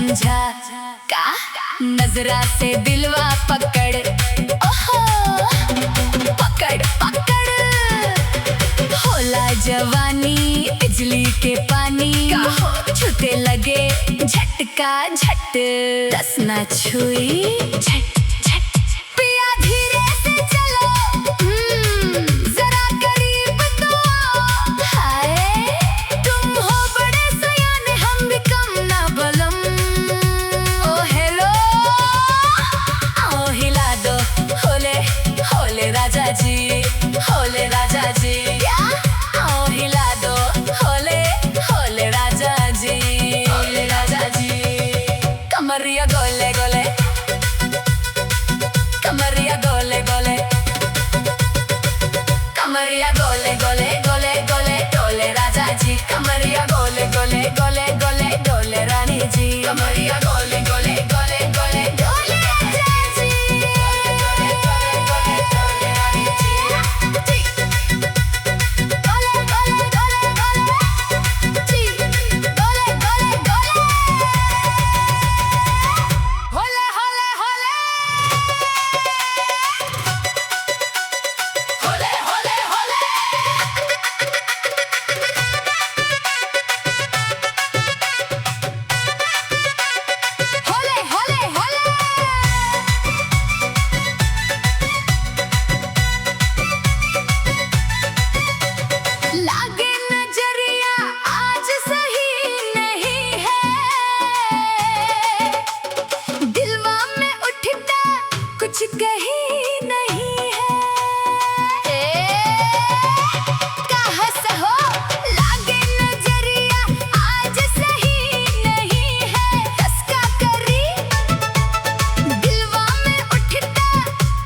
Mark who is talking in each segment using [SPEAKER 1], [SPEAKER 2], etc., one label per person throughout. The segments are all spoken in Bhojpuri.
[SPEAKER 1] समझा का नजरा से दिलवा पकड़, ओहो पकड़ पकड़। होला जवानी बिजली के पानी, छूते लगे झटका झट, दस ना छुई झट झट। पिया धीरे से चलो, जरा करीब तो आओ। हाय तुम हो बड़े सयाने, हम भी कम ना बलम। ओ हेलो आओ हिला दो, होले होले राजा जी, होले राजा जी। आओ हिला दो, होले होले राजा जी, होले राजा जी। कमरिया गोले गोले, कमरिया गोले गोले, कमरिया गोले गोले गोले गोले डोले राजा जी। कमरिया गोले गोले गोले गोले डोले रानी जी। कमरिया गोले गोले गोले गोले डोले राजा जी। गोले गोले गोले डोले रानी जी। गोले गोले गोले गोले जी। गोले गोले गोले होले होले होले होले होले होले। होले होले होले लागे नजरिया आज सही नहीं है, दिलवा में उठता कुछ कहीं नहीं है। कहाँ से हो लागे नजरिया आज सही नहीं है, कसका करी दिलवा में उठता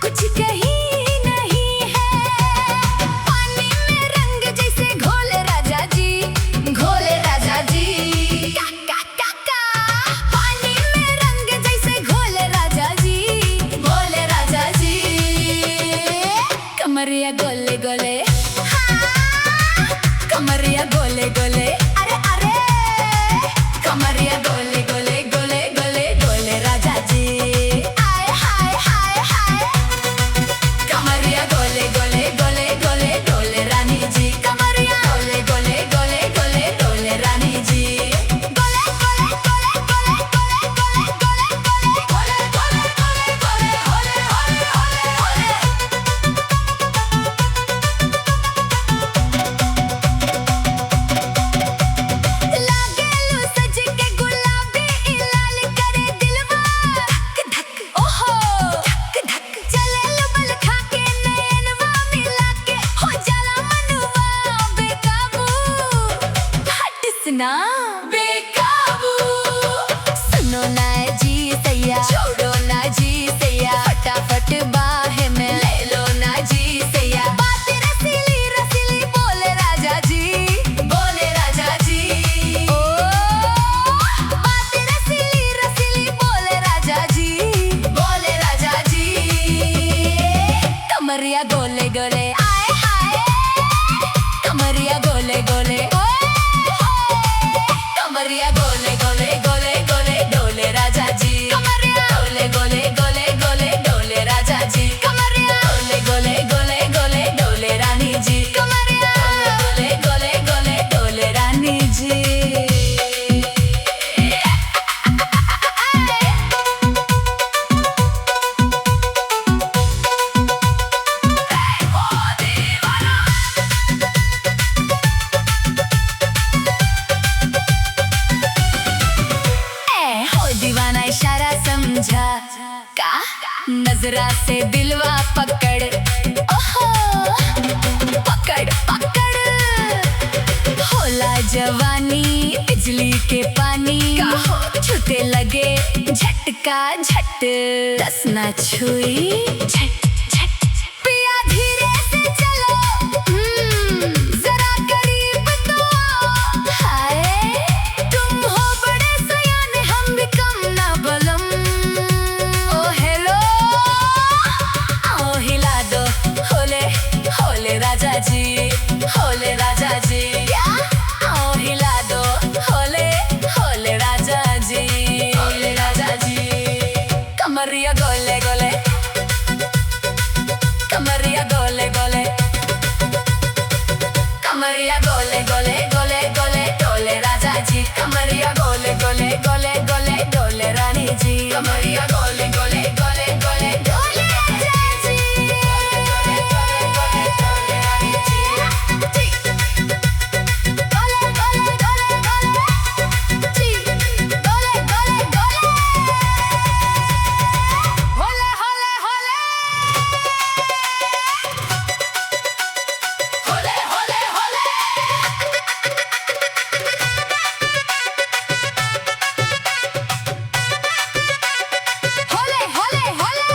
[SPEAKER 1] कुछ कहीं नहीं है। पानी में रंग जैसे घोले राजा जी, घोले राजा जी। का का का का पानी में रंग जैसे घोले राजा जी, घोले राजा जी। कमरिया गोले गोले, हाँ कमरिया गोले गोले, अरे अरे कमरिया गोले गोले गोले गोले डोले राजा जी। आय हाय हाय हाय कमरिया गोले गोले गोले गोले डोले रानी जी। कमरिया गोले गोले गोले गोले डोले रानी जी। गोले गोले गोले गोले गोले गोले गोले गोले गोले गोले गोले होले होले होले होले। लागेलू सज के गुलाबी लाल करे दिलवा धक धक, ओहो धक धक। चलेलू बल खा के नयनवा मिला के, हो जाला मनवा बेकाबू। हट सुना बेकाबू, सुनो ना जी सैया, छोड़ो ना जी सैया, फटाफट बाहे में ले लो ना जी सैया। बात रसीली रसीली बोले राजा जी, बोले राजा जी। ओ बात रसीली रसीली बोले राजा जी, बोले राजा जी। कमरिया गोले गोले, आय हाय कमरिया गोले गोले, ओए कमरिया गोले गोले गोले गोले डोले राजा जी। कमरिया गोले गोले गोले गोले डोले राजा जी। कमरिया गोले गोले गोले गोले डोले रानी जी। कमरिया गोले गोले गोले डोले रानी जी। हो दीवाना इशारा समझा का नजरा से दिलवा पकड़, ओहो पकड़ पकड़। होला जवानी बिजली के पानी, छूते लगे झटका झट, दस ना छुई झट झट। पिया धीरे से चलो, जरा करीब तो आओ। हाय तुम हो बड़े सयाने, हम भी कम ना बलम। ओ हेलो आओ हिला दो, होले होले राजा जी, होले राजा जी। आओ हिला दो, होले होले राजा जी। कमरिया गोले गोले गोले गोले डोले राजा जी गोले गोले गोले डोले रानी जी गोले गोले गोले गोले जी गोले गोले गोले होले होले होले होले होले होले होले होले होले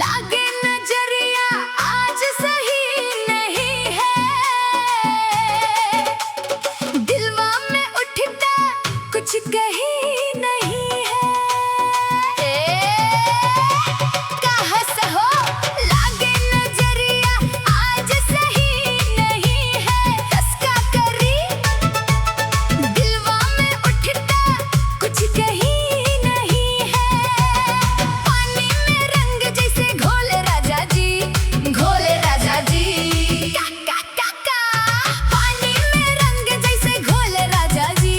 [SPEAKER 1] लागे नजरिया आज सही नहीं है दिलवा में उठता कुछ कहीं नहीं है कहाँ से हो लागे नजरिया आज सही नहीं है कसका करी दिलवा में उठता कुछ कहीं नहीं है पानी में रंग जैसे घोले राजा जी का का पानी में रंग जैसे घोले राजा जी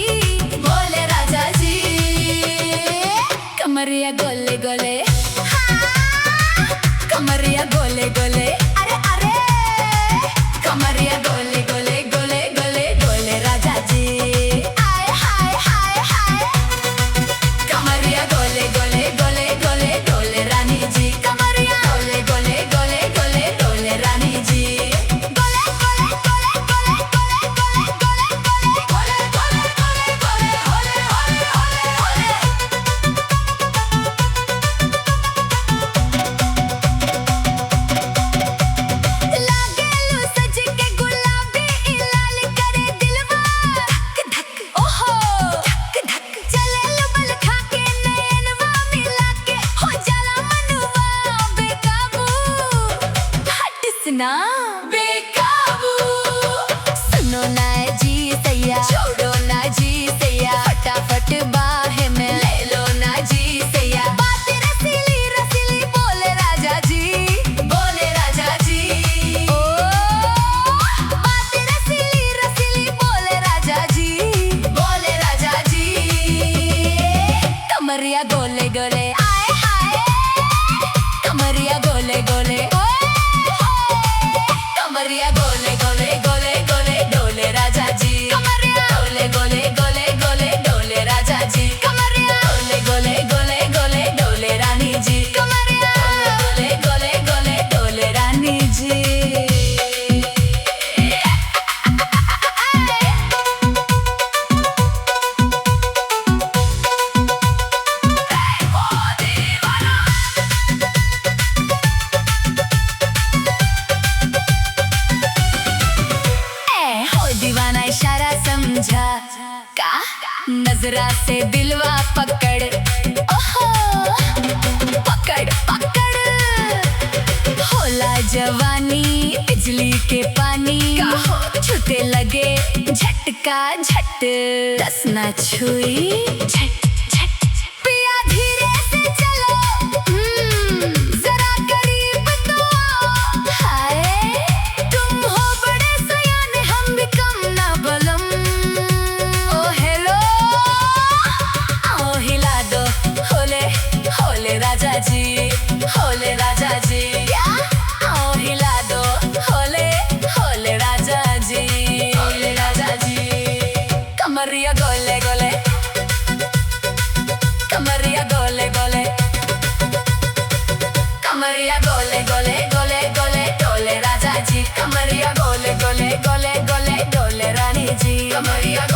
[SPEAKER 1] कमरिया गोले गोले कमरिया गोले गोले अरे अरे कमरिया गोले गोले गोले गोले गोले राजा जी आय हाय हाय हाय कमरिया गोले गोले गोले गोले डोले रानी जी कमरिया गोले गोले गोले गोले डोले रानी जी गोले गोले गोले गोले गोले गोले गोले गोले गोले गोले गोले होले होले होले होले लागेलू सज के गुलाबी लाल करे दिलवा धक धक ओहो धक धक चलेलू बल खा के नैनवा मिला के हो जाला मनवा बेकाबू हट सुना बेकाबू सुनो ना जी सैया छोड़ो ना जी सैया फटाफट बाहे में ले लो ना जी सैया बात रसीली रसीली बोले राजा जी ओ बात रसीली रसीली बोले राजा जी कमरिया गोले गोले आए हाय कमरिया गोले गोले ओए कमरिया गोले गोले गोले गोले डोले राजा जी कमरिया गोले गोले गोले गोले डोले राजा जी कमरिया गोले गोले गोले गोले डोले रानी जी कमरिया गोले गोले गोले डोले रानी जी हो दीवाना इशारा समझा का नजरा से दिलवा पकड़ ओहो पकड़ पकड़ होला जवानी बिजली के पानी छूते लगे झटका झट दस ना छुई झट झट पिया धीरे से चलो जरा करीब तो हाय तुम हो बड़े सयाने हम भी कम ना बलम ओ हेलो ओ हिला दो होले होले राजा जी क्या ओ हिला दो होले होले राजा जी कमरिया गोले गोले कमरिया गोले गोले कमरिया गोले गोले गोले गोले डोले राजा जी कमरिया गोले गोले गोले गोले डोले रानी जी कमरिया